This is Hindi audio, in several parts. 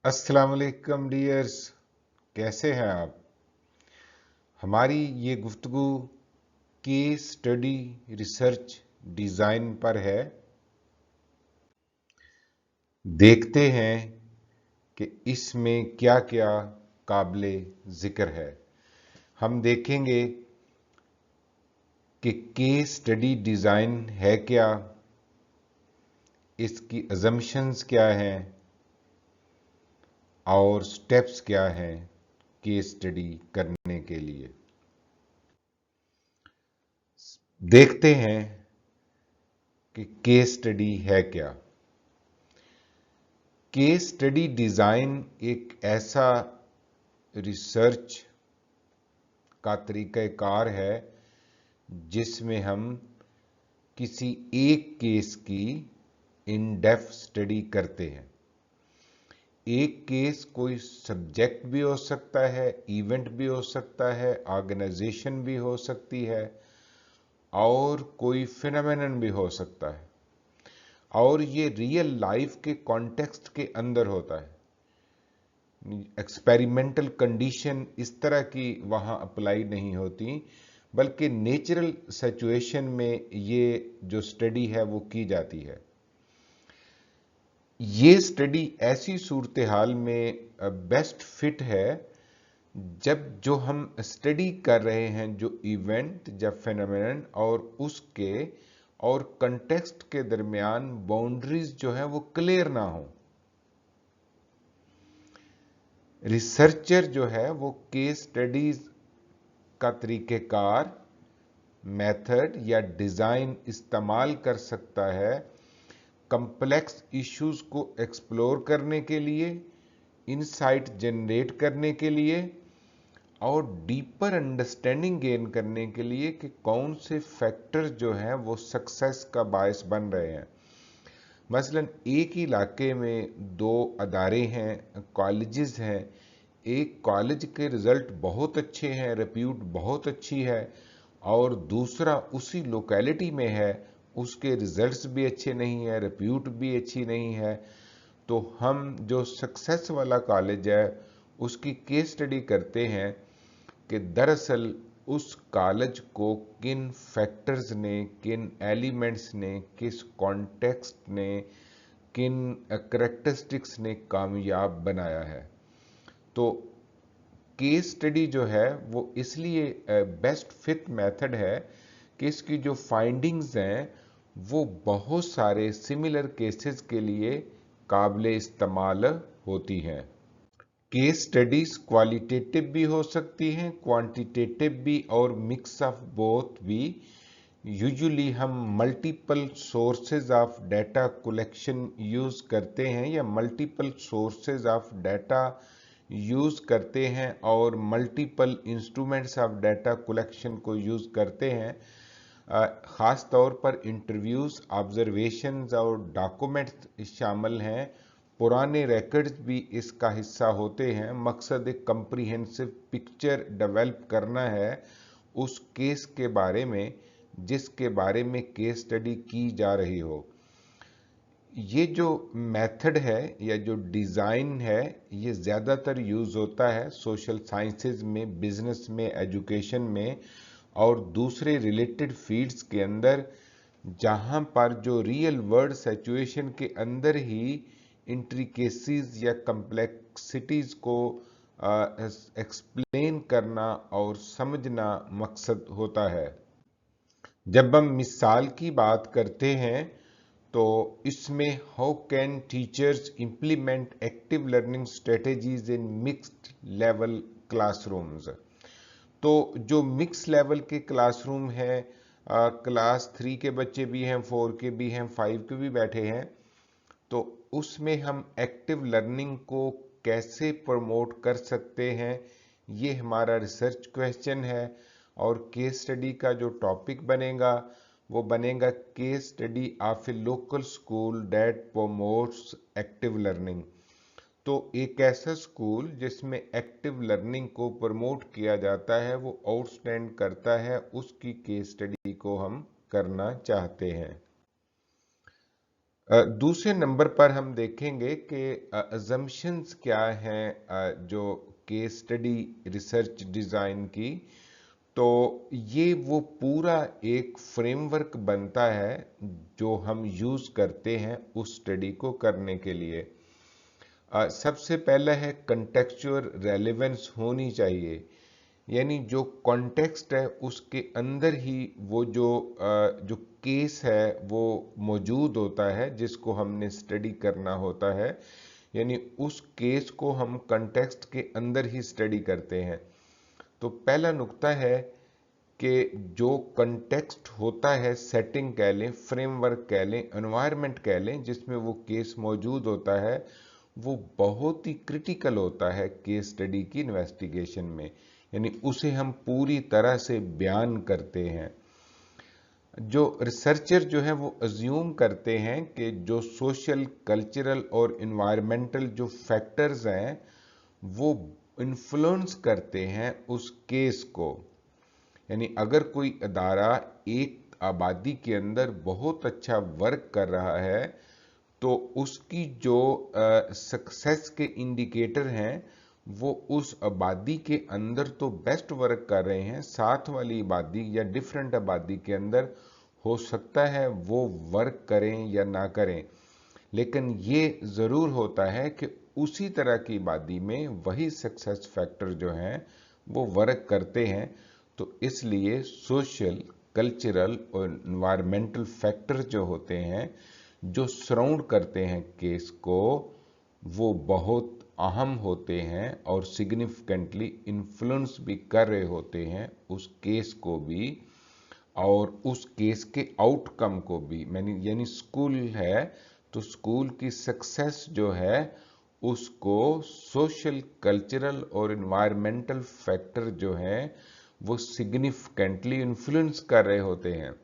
अस्सलाम वालेकुम डियर्स, कैसे हैं आप। हमारी ये गुफ्तगू केस स्टडी रिसर्च डिज़ाइन पर है। देखते हैं कि इसमें क्या क्या काबिले ज़िक्र है। हम देखेंगे कि केस स्टडी डिज़ाइन है क्या, इसकी अजम्पशंस क्या हैं और स्टेप्स क्या हैं केस स्टडी करने के लिए। देखते हैं कि केस स्टडी है क्या। केस स्टडी डिज़ाइन एक ऐसा रिसर्च का तरीक़ाकार है जिसमें हम किसी एक केस की इन डेप्थ स्टडी करते हैं। एक केस कोई सब्जेक्ट भी हो सकता है, इवेंट भी हो सकता है, ऑर्गेनाइजेशन भी हो सकती है और कोई फिनोमेनन भी हो सकता है, और ये रियल लाइफ के कॉन्टेक्स्ट के अंदर होता है। एक्सपेरिमेंटल कंडीशन इस तरह की वहाँ अप्लाई नहीं होती, बल्कि नेचुरल सिचुएशन में ये जो स्टडी है वो की जाती है। ये स्टडी ऐसी सूरत हाल में बेस्ट फिट है जब जो हम स्टडी कर रहे हैं, जो इवेंट, जब फेनोमेनन और उसके और कंटेक्स्ट के दरमियान बाउंड्रीज जो है वो क्लियर ना हो। रिसर्चर जो है वो केस स्टडीज का तरीक़ेकार, मेथड या डिज़ाइन इस्तेमाल कर सकता है कम्प्लेक्स इश्यूज को एक्सप्लोर करने के लिए, इनसाइट जनरेट करने के लिए और डीपर अंडरस्टैंडिंग गेन करने के लिए कि कौन से फैक्टर जो हैं वो सक्सेस का बायस बन रहे हैं। मसलन एक ही इलाके में दो अदारे हैं, कॉलेजेस हैं। एक कॉलेज के रिज़ल्ट बहुत अच्छे हैं, रिप्यूट बहुत अच्छी है, और दूसरा उसी लोकेलिटी में है, उसके रिज़ल्ट्स भी अच्छे नहीं है, रिप्यूट भी अच्छी नहीं है। तो हम जो सक्सेस वाला कॉलेज है उसकी केस स्टडी करते हैं कि दरअसल उस कॉलेज को किन फैक्टर्स ने, किन एलिमेंट्स ने, किस कॉन्टेक्स्ट ने, किन करेक्टरिस्टिक्स ने कामयाब बनाया है। तो केस स्टडी जो है वो इसलिए बेस्ट फिट मेथड है कि इसकी जो फाइंडिंग्स हैं वो बहुत सारे सिमिलर केसेस के लिए काबिले इस्तेमाल होती हैं। केस स्टडीज क्वालिटेटिव भी हो सकती हैं, क्वांटिटेटिव भी, और मिक्स ऑफ बोथ भी। यूजुअली हम multiple sources of data collection use करते हैं या multiple sources of data use करते हैं और multiple instruments of data collection को यूज करते हैं। ख़ास तौर पर इंटरव्यूज़, ऑब्जर्वेशंस और डॉक्यूमेंट्स शामिल हैं। पुराने रिकॉर्ड्स भी इसका हिस्सा होते हैं। मकसद एक कम्प्रीहेंसिव पिक्चर डेवलप करना है उस केस के बारे में जिसके बारे में केस स्टडी की जा रही हो। ये जो मेथड है या जो डिज़ाइन है ये ज़्यादातर यूज़ होता है सोशल साइंसेज में, बिजनेस में, एजुकेशन में और दूसरे रिलेटेड फील्ड्स के अंदर, जहाँ पर जो रियल वर्ल्ड सिचुएशन के अंदर ही इंट्रिकेसीज या कम्प्लेक्सिटीज को एक्सप्लेन करना और समझना मकसद होता है। जब हम मिसाल की बात करते हैं तो इसमें how can teachers implement active learning strategies in mixed level classrooms. तो जो मिक्स लेवल के क्लासरूम हैं, क्लास 3 के बच्चे भी हैं, 4 के भी हैं, 5 के भी बैठे हैं, तो उसमें हम एक्टिव लर्निंग को कैसे प्रमोट कर सकते हैं, ये हमारा रिसर्च क्वेश्चन है। और केस स्टडी का जो टॉपिक बनेगा वो बनेगा case study of A local school that promotes active learning. तो एक ऐसा स्कूल जिसमें एक्टिव लर्निंग को प्रमोट किया जाता है, वो आउटस्टैंड करता है, उसकी केस स्टडी को हम करना चाहते हैं। दूसरे नंबर पर हम देखेंगे कि अजम्पशंस क्या हैं जो केस स्टडी रिसर्च डिज़ाइन की। तो ये वो पूरा एक फ्रेमवर्क बनता है जो हम यूज़ करते हैं उस स्टडी को करने के लिए। सबसे पहला है कंटेक्चुअल रेलेवेंस होनी चाहिए, यानी जो कॉन्टेक्स्ट है उसके अंदर ही वो जो केस है वो मौजूद होता है जिसको हमने स्टडी करना होता है, यानी उस केस को हम कॉन्टेक्स्ट के अंदर ही स्टडी करते हैं। तो पहला नुक्ता है कि जो कंटेक्स्ट होता है, सेटिंग कह लें, फ्रेमवर्क कह लें, एनवायरनमेंट कह लें, जिसमें वो केस मौजूद होता है, वो बहुत ही क्रिटिकल होता है केस स्टडी की इन्वेस्टिगेशन में, यानी उसे हम पूरी तरह से बयान करते हैं। जो रिसर्चर जो है वो अज्यूम करते हैं कि जो सोशल, कल्चरल और इन्वायरमेंटल जो फैक्टर्स हैं वो इन्फ्लुएंस करते हैं उस केस को। यानी अगर कोई अदारा एक आबादी के अंदर बहुत अच्छा वर्क कर रहा है तो उसकी जो सक्सेस के इंडिकेटर हैं वो उस आबादी के अंदर तो बेस्ट वर्क कर रहे हैं, साथ वाली आबादी या डिफरेंट आबादी के अंदर हो सकता है वो वर्क करें या ना करें, लेकिन ये ज़रूर होता है कि उसी तरह की आबादी में वही सक्सेस फैक्टर जो हैं वो वर्क करते हैं। तो इसलिए सोशल, कल्चरल और इन्वायरमेंटल फैक्टर जो होते हैं जो सराउंड करते हैं केस को, वो बहुत अहम होते हैं और सिग्निफिकेंटली इन्फ्लुएंस भी कर रहे होते हैं उस केस को भी और उस केस के आउटकम को भी। मैंने यानी स्कूल है तो स्कूल की सक्सेस जो है उसको सोशल, कल्चरल और इन्वायरमेंटल फैक्टर जो हैं वो सिग्निफिकेंटली इन्फ्लुएंस कर रहे होते हैं।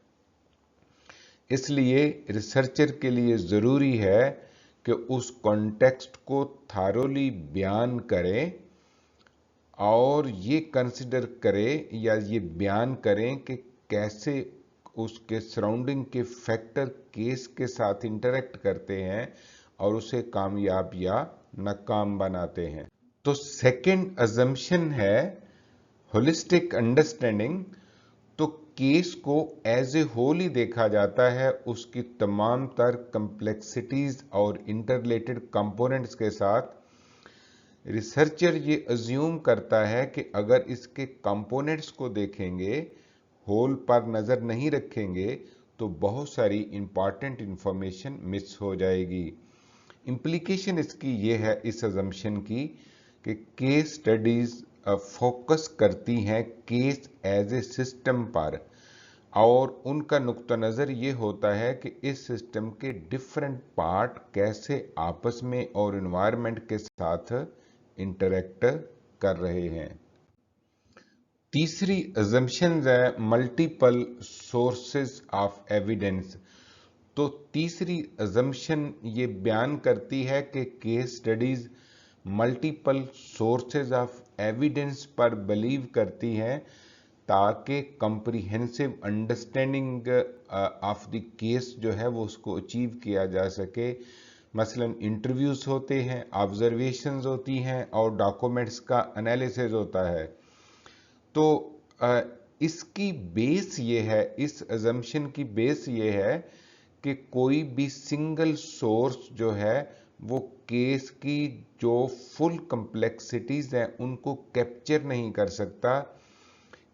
इसलिए रिसर्चर के लिए ज़रूरी है कि उस कॉन्टेक्स्ट को थारोली बयान करें और ये कंसिडर करें या ये बयान करें कि कैसे उसके सराउंडिंग के फैक्टर केस के साथ इंटरेक्ट करते हैं और उसे कामयाब या नाकाम बनाते हैं। तो सेकंड अजम्पशन है होलिस्टिक अंडरस्टैंडिंग। तो केस को एज ए होल ही देखा जाता है, उसकी तमाम तर कम्प्लेक्सिटीज और इंटरलेटेड कंपोनेंट्स के साथ। रिसर्चर ये अज्यूम करता है कि अगर इसके कंपोनेंट्स को देखेंगे, होल पर नज़र नहीं रखेंगे, तो बहुत सारी इंपॉर्टेंट इंफॉर्मेशन मिस हो जाएगी। इम्प्लीकेशन इसकी ये है इस अजम्पशन की कि केस स्टडीज फोकस करती हैं केस एज ए सिस्टम पर और उनका नुक्ता नज़र ये होता है कि इस सिस्टम के डिफरेंट पार्ट कैसे आपस में और इन्वायरमेंट के साथ इंटरेक्ट कर रहे हैं। तीसरी अजम्पशन है मल्टीपल सोर्सेज ऑफ एविडेंस। तो तीसरी अजम्पशन ये बयान करती है कि case studies multiple sources of evidence पर बिलीव करती हैं ताकि comprehensive understanding of the case जो है वो उसको अचीव किया जा सके। मसलन इंटरव्यूज होते हैं, ऑब्जर्वेशंस होती हैं और डॉक्यूमेंट्स का एनालिसिस होता है। तो इसकी बेस ये है, इस अजम्पशन की बेस ये है कि कोई भी सिंगल सोर्स जो है वो केस की जो फुल कम्प्लेक्सिटीज हैं उनको कैप्चर नहीं कर सकता।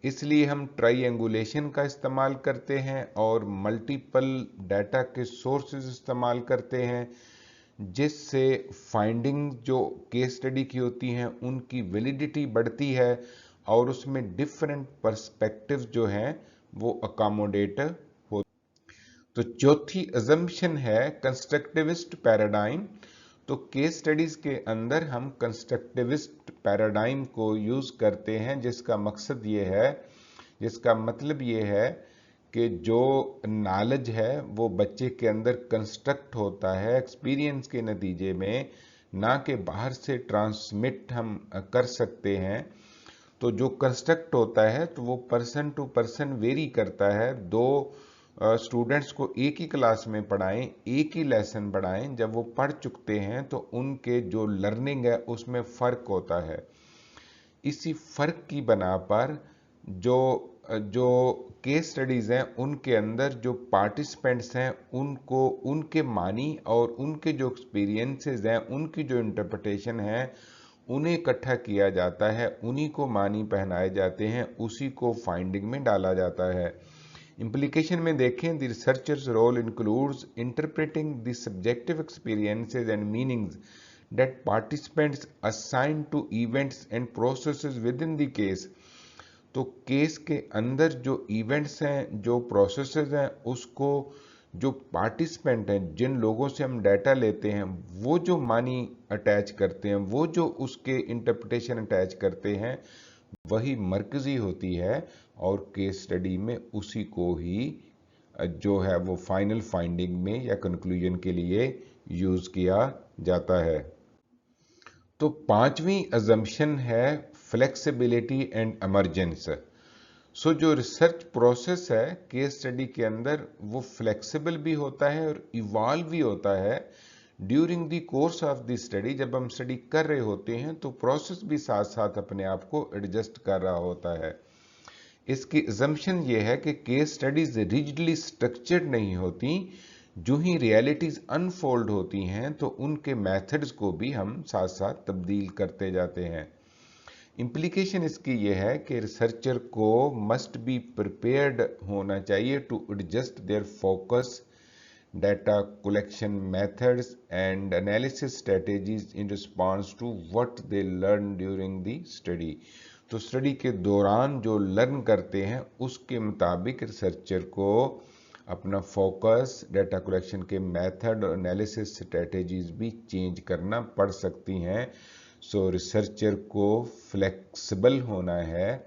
इसलिए हम ट्राईएंगुलेशन का इस्तेमाल करते हैं और मल्टीपल डाटा के सोर्सेज इस्तेमाल करते हैं, जिससे फाइंडिंग जो केस स्टडी की होती हैं उनकी वैलिडिटी बढ़ती है और उसमें डिफरेंट पर्सपेक्टिव जो हैं वो अकोमोडेट हो। तो चौथी अजम्पशन है कंस्ट्रक्टिविस्ट पैराडाइम। तो केस स्टडीज के अंदर हम कंस्ट्रक्टिविस्ट पैराडाइम को यूज करते हैं, जिसका मतलब ये है कि जो नॉलेज है वो बच्चे के अंदर कंस्ट्रक्ट होता है एक्सपीरियंस के नतीजे में, ना कि बाहर से ट्रांसमिट हम कर सकते हैं। तो जो कंस्ट्रक्ट होता है तो वो पर्सन टू पर्सन वेरी करता है। दो स्टूडेंट्स को एक ही क्लास में पढ़ाएं, एक ही लेसन पढ़ाएं। जब वो पढ़ चुकते हैं तो उनके जो लर्निंग है उसमें फ़र्क होता है। इसी फर्क की बना पर जो जो केस स्टडीज हैं उनके अंदर जो पार्टिसिपेंट्स हैं उनको उनके मानी और उनके जो एक्सपीरियंसेस हैं, उनकी जो इंटरप्रिटेशन है, उन्हें इकट्ठा किया जाता है, उन्हीं को मानी पहनाए जाते हैं, उसी को फाइंडिंग में डाला जाता है। इम्प्लीकेशन में देखें, the researchers role includes interpreting the subjective experiences and meanings that participants assign to events and processes within the case। तो केस के अंदर जो इवेंट्स हैं, जो प्रोसेसेस हैं, उसको जो पार्टिसिपेंट हैं, जिन लोगों से हम डाटा लेते हैं, वो जो मानी अटैच करते हैं, वो जो उसके इंटरप्रिटेशन अटैच करते हैं, वही मरकजी होती है और केस स्टडी में उसी को ही जो है वो फाइनल फाइंडिंग में या कंक्लूजन के लिए यूज किया जाता है। तो पांचवी अजम्पशन है फ्लेक्सिबिलिटी एंड इमरजेंस। सो जो रिसर्च प्रोसेस है केस स्टडी के अंदर, वो फ्लेक्सिबल भी होता है और इवॉल्व भी होता है during the course of the study. जब हम स्टडी कर रहे होते हैं तो प्रोसेस भी साथ साथ अपने आप को एडजस्ट कर रहा होता है। इसकी अजम्पशन ये है कि केस स्टडीज रिजिडली स्ट्रक्चर्ड नहीं होती। जो ही रियलिटीज अनफोल्ड होती हैं तो उनके मेथड्स को भी हम साथ साथ तब्दील करते जाते हैं। इम्प्लीकेशन इसकी यह है कि रिसर्चर को मस्ट बी प्रिपेयर्ड होना चाहिए to adjust their focus, data collection methods and analysis strategies in response to what they learn during the study. तो स्टडी के दौरान जो लर्न करते हैं उसके मुताबिक रिसर्चर को अपना फोकस, डाटा कलेक्शन के मेथड और एनालिसिस स्ट्रेटेजीज भी चेंज करना पड़ सकती हैं। सो रिसर्चर को फ्लेक्सिबल होना है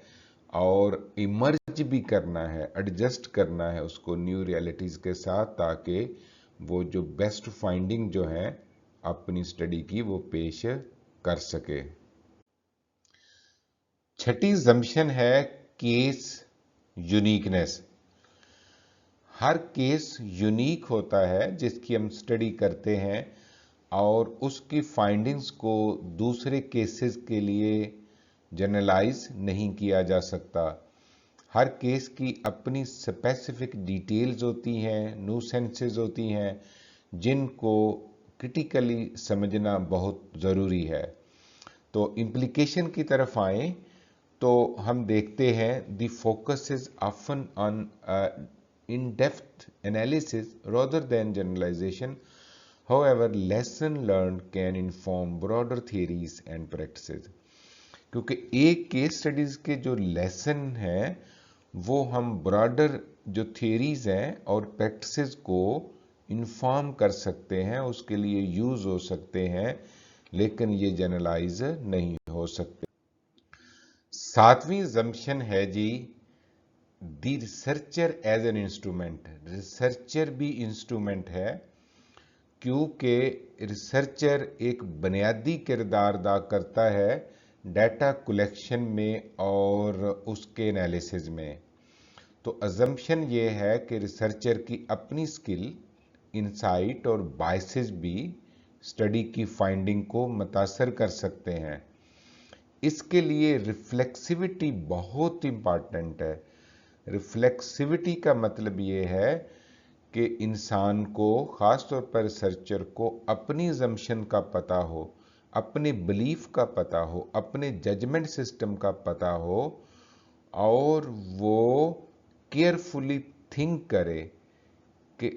और इमर्ज भी करना है, एडजस्ट करना है उसको न्यू रियलिटीज के साथ, ताकि वो जो बेस्ट फाइंडिंग जो है अपनी स्टडी की वो पेश कर सके। छठी अजम्पशन है केस यूनिकनेस। हर केस यूनिक होता है जिसकी हम स्टडी करते हैं और उसकी फाइंडिंग्स को दूसरे केसेस के लिए जनरलाइज नहीं किया जा सकता। हर केस की अपनी स्पेसिफिक डिटेल्स होती हैं, न्यूसेंसेस होती हैं, जिनको क्रिटिकली समझना बहुत ज़रूरी है। तो इम्प्लीकेशन की तरफ आए तो हम देखते हैं the focus is often on in-depth analysis rather than generalization. However, lesson learned can inform broader theories and practices। क्योंकि एक केस स्टडीज के जो लेसन हैं वो हम ब्रॉडर जो थियरीज हैं और प्रैक्टिसेस को इन्फॉर्म कर सकते हैं, उसके लिए यूज हो सकते हैं, लेकिन ये जनरलाइज नहीं हो सकते। सातवीं अजम्पशन है जी the researcher as an instrument. Researcher भी इंस्ट्रूमेंट है, क्योंकि रिसर्चर एक बुनियादी किरदार अदा करता है डाटा कलेक्शन में और उसके एनालिसिस में। तो अजम्पशन ये है कि रिसर्चर की अपनी स्किल, इंसाइट और बायसेस भी स्टडी की फाइंडिंग को मुतासर कर सकते हैं। इसके लिए रिफ्लेक्सिविटी बहुत इंपॉर्टेंट है। रिफ्लेक्सिविटी का मतलब ये है कि इंसान को, ख़ासतौर पर रिसर्चर को, अपनी अजम्पशन का पता हो, अपने बिलीफ का पता हो, अपने जजमेंट सिस्टम का पता हो और वो केयरफुली थिंक करे कि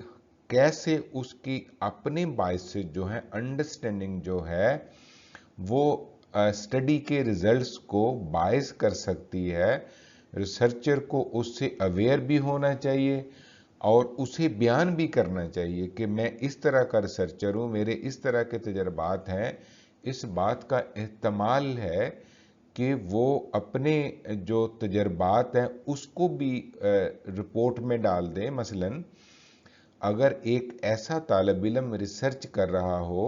कैसे उसकी अपने बायसेस जो है, अंडरस्टैंडिंग जो है, वो स्टडी के रिजल्ट्स को बायस कर सकती है। रिसर्चर को उससे अवेयर भी होना चाहिए और उसे बयान भी करना चाहिए कि मैं इस तरह का रिसर्चर हूँ, मेरे इस तरह के तजर्बात हैं। इस बात का एहतमाल है कि वो अपने जो तजर्बात हैं उसको भी रिपोर्ट में डाल दें। मसलन अगर एक ऐसा तालिब इल्म रिसर्च कर रहा हो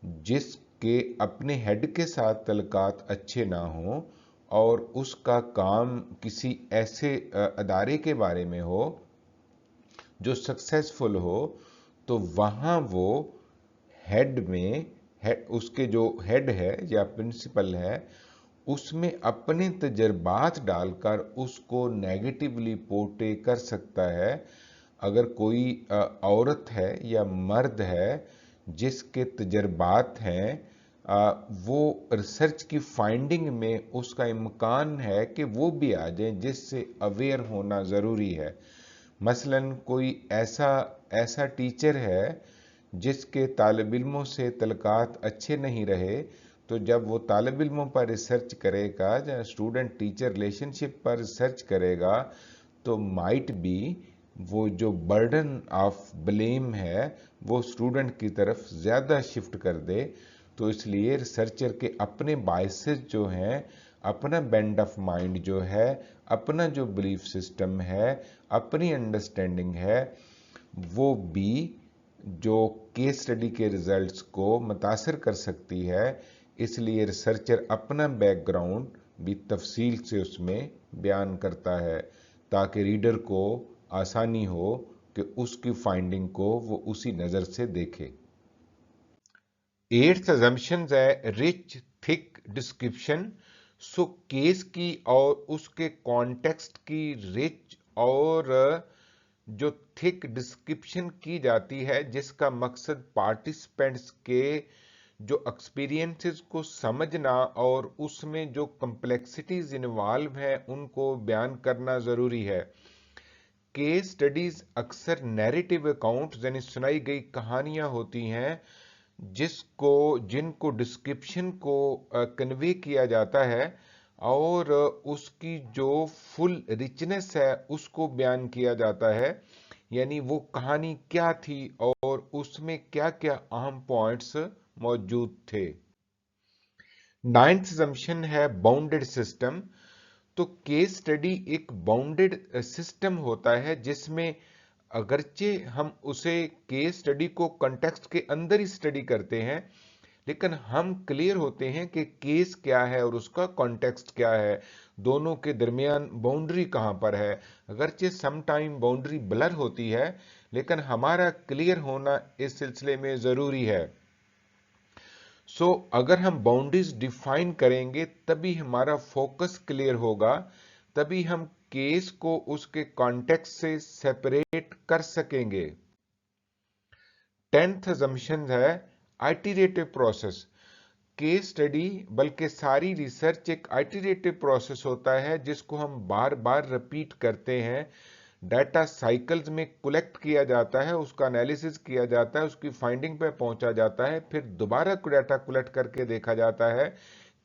जिसके अपने हेड के साथ तल्लुकात अच्छे ना हों और उसका काम किसी ऐसे अदारे के बारे में हो, जो सक्सेसफुल हो, तो वहाँ वो उसके जो हेड है या प्रिंसिपल है, उसमें अपने तजर्बात डालकर उसको नेगेटिवली पोर्ट्रे कर सकता है। अगर कोई औरत है या मर्द है जिसके तजर्बात हैं, वो रिसर्च की फाइंडिंग में उसका इम्कान है कि वो भी आ जाए, जिससे अवेयर होना ज़रूरी है। मसलन कोई ऐसा टीचर है जिसके तालिब इल्मों से तल्कात अच्छे नहीं रहे, तो जब वो तालिब इल्मों पर रिसर्च करेगा या स्टूडेंट टीचर रिलेशनशिप पर रिसर्च करेगा, तो माइट बी वो जो बर्डन ऑफ ब्लेम है वो स्टूडेंट की तरफ ज़्यादा शिफ्ट कर दे। तो इसलिए रिसर्चर के अपने बायसेस जो हैं, अपना बेंड ऑफ माइंड जो है, अपना जो बिलीफ सिस्टम है, अपनी अंडरस्टैंडिंग है, वो भी जो केस स्टडी के रिजल्ट्स को मुतासर कर सकती है। इसलिए रिसर्चर अपना बैकग्राउंड भी तफसील से उसमें बयान करता है, ताकि रीडर को आसानी हो कि उसकी फाइंडिंग को वो उसी नज़र से देखे। एट्थ अजम्पशन है rich thick description. So case की और उसके कॉन्टेक्स्ट की रिच और जो थिक डिस्क्रिप्शन की जाती है, जिसका मकसद पार्टिसिपेंट्स के जो एक्सपीरियंसेस को समझना और उसमें जो कम्प्लेक्सिटीज इन्वॉल्व हैं उनको बयान करना ज़रूरी है। केस स्टडीज अक्सर नैरेटिव अकाउंट्स यानी सुनाई गई कहानियां होती हैं, जिनको डिस्क्रिप्शन को कन्वे किया जाता है और उसकी जो फुल रिचनेस है उसको बयान किया जाता है। यानी वो कहानी क्या थी और उसमें क्या क्या अहम पॉइंट्स मौजूद थे। नाइन्थ असम्पशन है बाउंडेड सिस्टम। तो केस स्टडी एक बाउंडेड सिस्टम होता है जिसमें अगरचे हम उसे केस स्टडी को कंटेक्स्ट के अंदर ही स्टडी करते हैं, लेकिन हम क्लियर होते हैं कि केस क्या है और उसका कॉन्टेक्स्ट क्या है, दोनों के दरमियान बाउंड्री कहां पर है। अगरचे सम टाइम बाउंड्री ब्लर होती है, लेकिन हमारा क्लियर होना इस सिलसिले में ज़रूरी है। अगर हम बाउंड्रीज डिफाइन करेंगे तभी हमारा फोकस क्लियर होगा, तभी हम केस को उसके कॉन्टेक्स्ट से सेपरेट कर सकेंगे। टेंथ असम्पशन है आइटरेटिव प्रोसेस। केस स्टडी बल्कि सारी रिसर्च एक आइटरेटिव प्रोसेस होता है जिसको हम बार बार रिपीट करते हैं। डाटा साइकिल्स में कलेक्ट किया जाता है, उसका एनालिसिस किया जाता है, उसकी फाइंडिंग पे पहुंचा जाता है, फिर दोबारा डाटा कलेक्ट करके देखा जाता है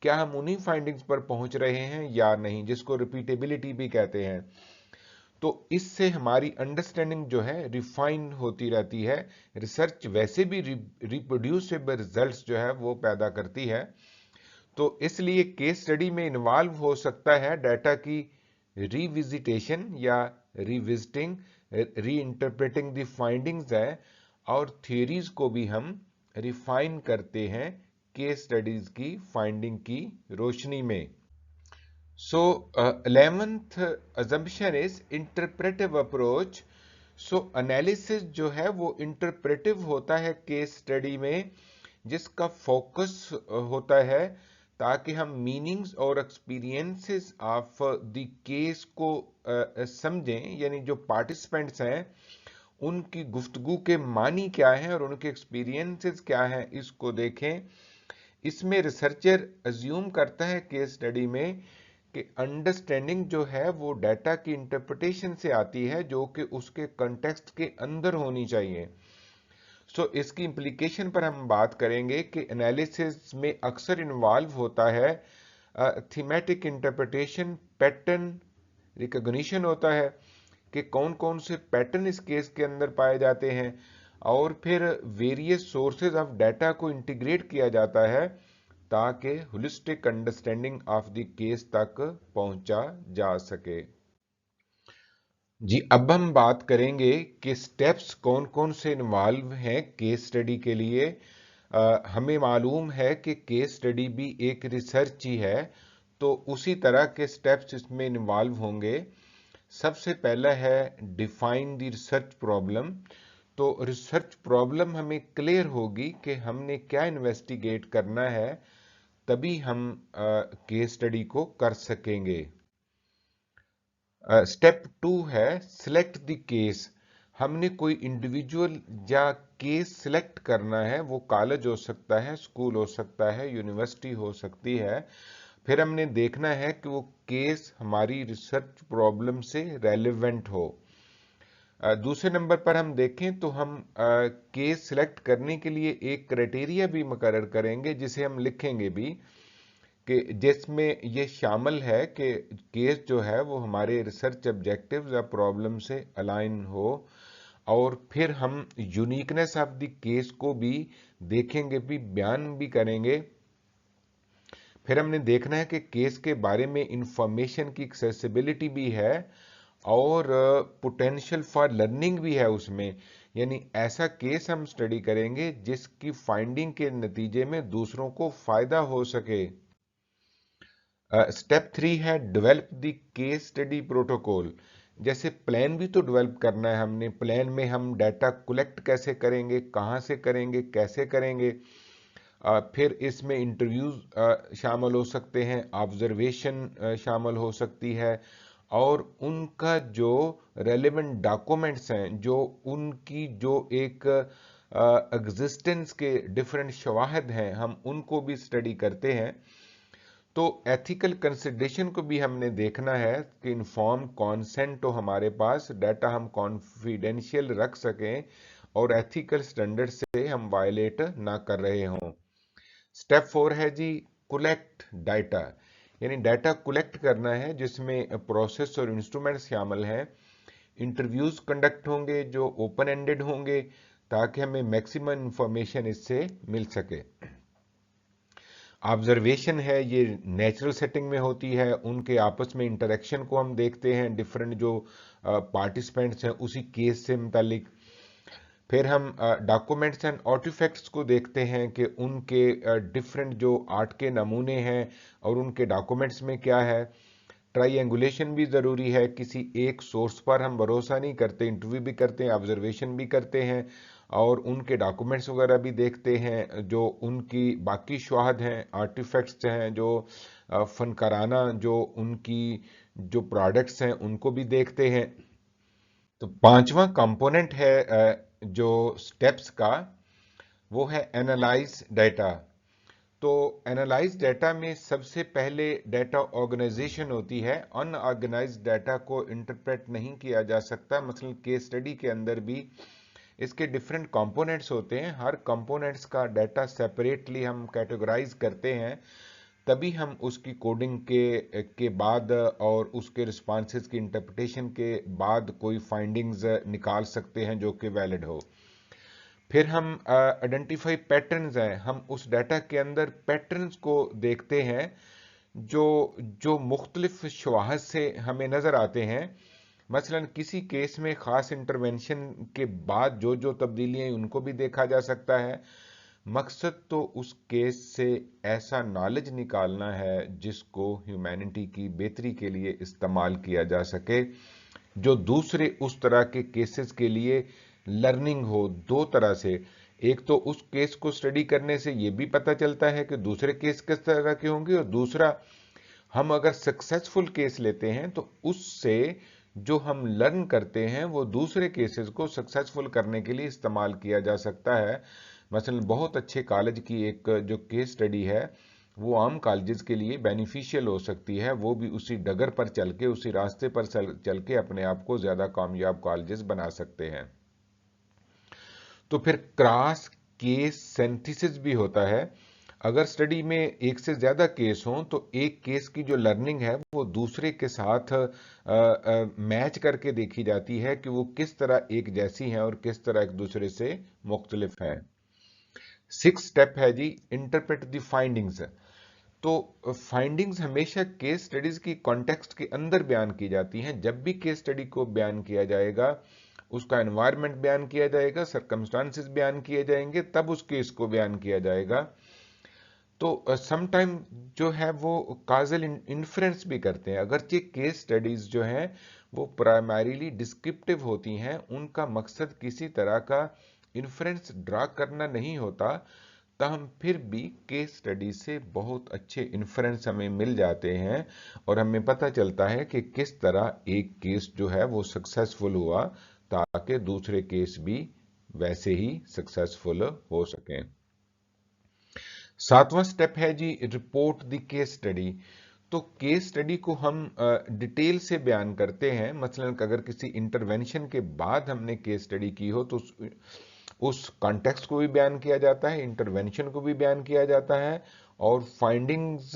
क्या हम उन्हीं फाइंडिंग्स पर पहुंच रहे हैं या नहीं, जिसको रिपीटेबिलिटी भी कहते हैं। तो इससे हमारी अंडरस्टैंडिंग जो है रिफाइन होती रहती है। रिसर्च वैसे भी रिप्रोड्यूसेबल रिजल्ट्स जो है वो पैदा करती है। तो इसलिए केस स्टडी में इन्वॉल्व हो सकता है डाटा की रिविजिटेशन या रिविजिटिंग, री इंटरप्रेटिंग द फाइंडिंग्स है, और थ्योरीज को भी हम रिफाइन करते हैं केस स्टडीज की फाइंडिंग की रोशनी में। सो 11th assumption is interpretive approach. So analysis जो है वो इंटरप्रेटिव होता है केस स्टडी में, जिसका फोकस होता है ताकि हम मीनिंग्स और एक्सपीरियंसेस ऑफ द केस को समझें। यानी जो पार्टिसिपेंट्स हैं उनकी गुफ्तगू के मानी क्या हैं और उनके एक्सपीरियंसेस क्या हैं, इसको देखें। इसमें रिसर्चर अज्यूम करता है केस स्टडी में कि अंडरस्टैंडिंग जो है वो डाटा की इंटरप्रिटेशन से आती है, जो कि उसके कंटेक्स्ट के अंदर होनी चाहिए। इसकी इम्प्लीकेशन पर हम बात करेंगे कि एनालिसिस में अक्सर इन्वॉल्व होता है थीमेटिक इंटरप्रिटेशन, पैटर्न रिकॉग्निशन होता है कि कौन कौन से पैटर्न इस केस के अंदर पाए जाते हैं, और फिर वेरियस सोर्सेज ऑफ डाटा को इंटीग्रेट किया जाता है ताकि holistic understanding of the case तक पहुंचा जा सके। जी, अब हम बात करेंगे कि स्टेप्स कौन कौन से इन्वॉल्व हैं केस स्टडी के लिए। हमें मालूम है कि केस स्टडी भी एक रिसर्च ही है, तो उसी तरह के स्टेप्स इसमें इन्वॉल्व होंगे। सबसे पहला है डिफाइन द रिसर्च प्रॉब्लम। तो रिसर्च प्रॉब्लम हमें क्लियर होगी कि हमने क्या इन्वेस्टिगेट करना है, तभी हम केस स्टडी को कर सकेंगे। स्टेप 2 है सिलेक्ट द केस। हमने कोई इंडिविजुअल या केस सिलेक्ट करना है, वो कॉलेज हो सकता है, स्कूल हो सकता है, यूनिवर्सिटी हो सकती है। फिर हमने देखना है कि वो केस हमारी रिसर्च प्रॉब्लम से रेलेवेंट हो। दूसरे नंबर पर हम देखें तो हम केस सिलेक्ट करने के लिए एक क्राइटेरिया भी मुकर्रर करेंगे, जिसे हम लिखेंगे भी, कि जिसमें ये शामिल है कि केस जो है वो हमारे रिसर्च ऑब्जेक्टिव्स या प्रॉब्लम से अलाइन हो। और फिर हम यूनिकनेस ऑफ द केस को भी देखेंगे, भी बयान भी करेंगे। फिर हमने देखना है कि केस के बारे में इंफॉर्मेशन की एक्सेसिबिलिटी भी है और पोटेंशियल फॉर लर्निंग भी है उसमें। यानी ऐसा केस हम स्टडी करेंगे जिसकी फाइंडिंग के नतीजे में दूसरों को फायदा हो सके। स्टेप 3 है develop the case study protocol. जैसे प्लान भी तो डेवलप करना है हमने। प्लान में हम डाटा कलेक्ट कैसे करेंगे, कहाँ से करेंगे, कैसे करेंगे। फिर इसमें इंटरव्यूज शामिल हो सकते हैं, ऑब्जर्वेशन शामिल हो सकती है, और उनका जो रेलेवेंट डॉक्यूमेंट्स हैं, जो उनकी जो एक एग्जिस्टेंस के डिफरेंट शवाहद हैं, हम उनको भी स्टडी करते हैं। तो एथिकल कंसिडरेशन को भी हमने देखना है कि इन्फॉर्म कॉन्सेंट हो हमारे पास, डाटा हम कॉन्फिडेंशियल रख सकें और एथिकल स्टैंडर्ड से हम वायलेट ना कर रहे हों। स्टेप 4 है जी कलेक्ट डाटा। यानी डाटा कलेक्ट करना है जिसमें प्रोसेस और इंस्ट्रूमेंट शामिल हैं। इंटरव्यूज कंडक्ट होंगे जो ओपन एंडेड होंगे, ताकि हमें मैक्सिमम इंफॉर्मेशन इससे मिल सके। ऑब्जर्वेशन है, ये नेचुरल सेटिंग में होती है, उनके आपस में इंटरेक्शन को हम देखते हैं, डिफरेंट जो पार्टिसिपेंट्स हैं उसी केस से मुतालिक। फिर हम डॉक्यूमेंट्स एंड आर्टिफैक्ट्स को देखते हैं कि उनके डिफरेंट जो आर्ट के नमूने हैं और उनके डॉक्यूमेंट्स में क्या है। ट्राईएंगुलेशन भी ज़रूरी है, किसी एक सोर्स पर हम भरोसा नहीं करते, इंटरव्यू भी करते हैं, ऑब्जर्वेशन भी करते हैं और उनके डॉक्यूमेंट्स वगैरह भी देखते हैं। जो उनकी बाकी शवाहद हैं, आर्टिफैक्ट्स हैं, जो फनकाराना जो उनकी जो प्रोडक्ट्स हैं, उनको भी देखते हैं। तो पांचवा कंपोनेंट है जो स्टेप्स का, वो है एनालाइज डाटा। तो एनालाइज डाटा में सबसे पहले डाटा ऑर्गेनाइजेशन होती है। अनऑर्गेनाइज्ड डाटा को इंटरप्रेट नहीं किया जा सकता। मसलन केस स्टडी के अंदर भी इसके डिफरेंट कंपोनेंट्स होते हैं, हर कंपोनेंट्स का डाटा सेपरेटली हम कैटेगराइज करते हैं, तभी हम उसकी कोडिंग के बाद और उसके रिस्पॉन्सेज की इंटरप्रिटेशन के बाद कोई फाइंडिंग्स निकाल सकते हैं जो कि वैलिड हो। फिर हम आइडेंटिफाई पैटर्न्स हैं, हम उस डाटा के अंदर पैटर्न्स को देखते हैं जो जो मुख्तलिफ शवाहद से हमें नजर आते हैं। मसलन किसी केस में खास इंटरवेंशन के बाद जो जो तब्दीलियां उनको भी देखा जा सकता है। मकसद तो उस केस से ऐसा नॉलेज निकालना है जिसको ह्यूमैनिटी की बेहतरी के लिए इस्तेमाल किया जा सके, जो दूसरे उस तरह के केसेस के लिए लर्निंग हो। दो तरह से, एक तो उस केस को स्टडी करने से यह भी पता चलता है कि दूसरे केस किस तरह के होंगे, और दूसरा, हम अगर सक्सेसफुल केस लेते हैं तो उससे जो हम लर्न करते हैं वो दूसरे केसेस को सक्सेसफुल करने के लिए इस्तेमाल किया जा सकता है। मसलन बहुत अच्छे कॉलेज की एक जो केस स्टडी है वो आम कॉलेजेस के लिए बेनिफिशियल हो सकती है, वो भी उसी डगर पर चल के, उसी रास्ते पर चल के अपने आप को ज्यादा कामयाब कॉलेजेस बना सकते हैं। तो फिर क्रॉस केस सिंथेसिस भी होता है। अगर स्टडी में एक से ज्यादा केस हों तो एक केस की जो लर्निंग है वो दूसरे के साथ मैच करके देखी जाती है कि वो किस तरह एक जैसी हैं और किस तरह एक दूसरे से मुख्तलिफ हैं। 6 स्टेप है जी इंटरप्रेट द फाइंडिंग्स। तो फाइंडिंग्स हमेशा केस स्टडीज की कॉन्टेक्स्ट के अंदर बयान की जाती हैं। जब भी केस स्टडी को बयान किया जाएगा, उसका एनवायरनमेंट बयान किया जाएगा, सर्कमस्टांसेस बयान किए जाएंगे, तब उस केस को बयान किया जाएगा। तो समटाइम जो है वो काजल इन्फ्रेंस भी करते हैं। अगरचे केस स्टडीज जो हैं वो प्राइमरीली डिस्क्रिप्टिव होती हैं, उनका मकसद किसी तरह का इन्फ्रेंस ड्रा करना नहीं होता, ताहम फिर भी केस स्टडी से बहुत अच्छे इन्फ्रेंस हमें मिल जाते हैं और हमें पता चलता है कि किस तरह एक केस जो है वो सक्सेसफुल हुआ, ताकि दूसरे केस भी वैसे ही सक्सेसफुल हो सकें। सातवां स्टेप है जी रिपोर्ट द केस स्टडी। तो केस स्टडी को हम डिटेल से बयान करते हैं। मसलन अगर किसी इंटरवेंशन के बाद हमने केस स्टडी की हो तो उस कॉन्टेक्स्ट को भी बयान किया जाता है, इंटरवेंशन को भी बयान किया जाता है, और फाइंडिंग्स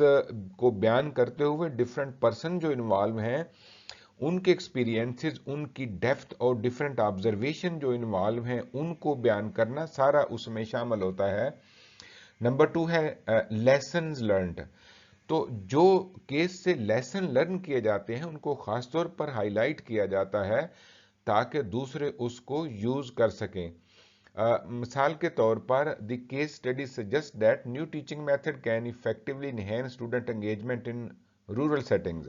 को बयान करते हुए डिफरेंट पर्सन जो इन्वॉल्व हैं उनके एक्सपीरियंसेस, उनकी डेप्थ और डिफरेंट ऑब्जर्वेशन जो इन्वॉल्व हैं उनको बयान करना सारा उसमें शामिल होता है। नंबर 2 है लेसन्स लर्नड। तो जो केस से लेसन लर्न किए जाते हैं उनको खासतौर पर हाईलाइट किया जाता है ताकि दूसरे उसको यूज कर सकें। मिसाल के तौर पर the case study suggest that new teaching method can effectively enhance student engagement in rural settings.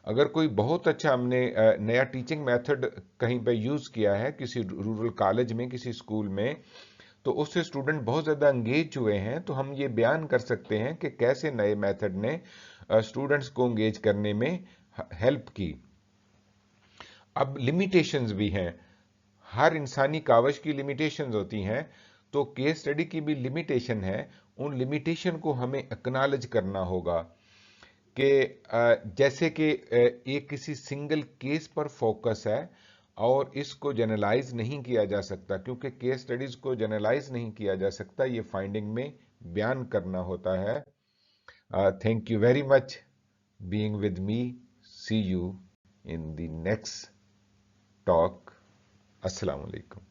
अगर कोई बहुत अच्छा हमने नया टीचिंग मेथड कहीं पे यूज किया है किसी रूरल कॉलेज में, किसी स्कूल में, तो उससे स्टूडेंट बहुत ज़्यादा एंगेज हुए हैं, तो हम ये बयान कर सकते हैं कि कैसे नए मेथड ने स्टूडेंट्स को एंगेज करने में हेल्प की। अब लिमिटेशंस भी हैं, हर इंसानी कावश की लिमिटेशंस होती हैं, तो केस स्टडी की भी लिमिटेशन है। उन लिमिटेशन को हमें एक्नॉलेज करना होगा कि जैसे कि एक किसी सिंगल केस पर फोकस है और इसको जनरलाइज नहीं किया जा सकता, क्योंकि केस स्टडीज को जनरलाइज नहीं किया जा सकता, ये फाइंडिंग में बयान करना होता है। Thank you very much being with me. See you in the next talk. अस्सलाम वालेकुम।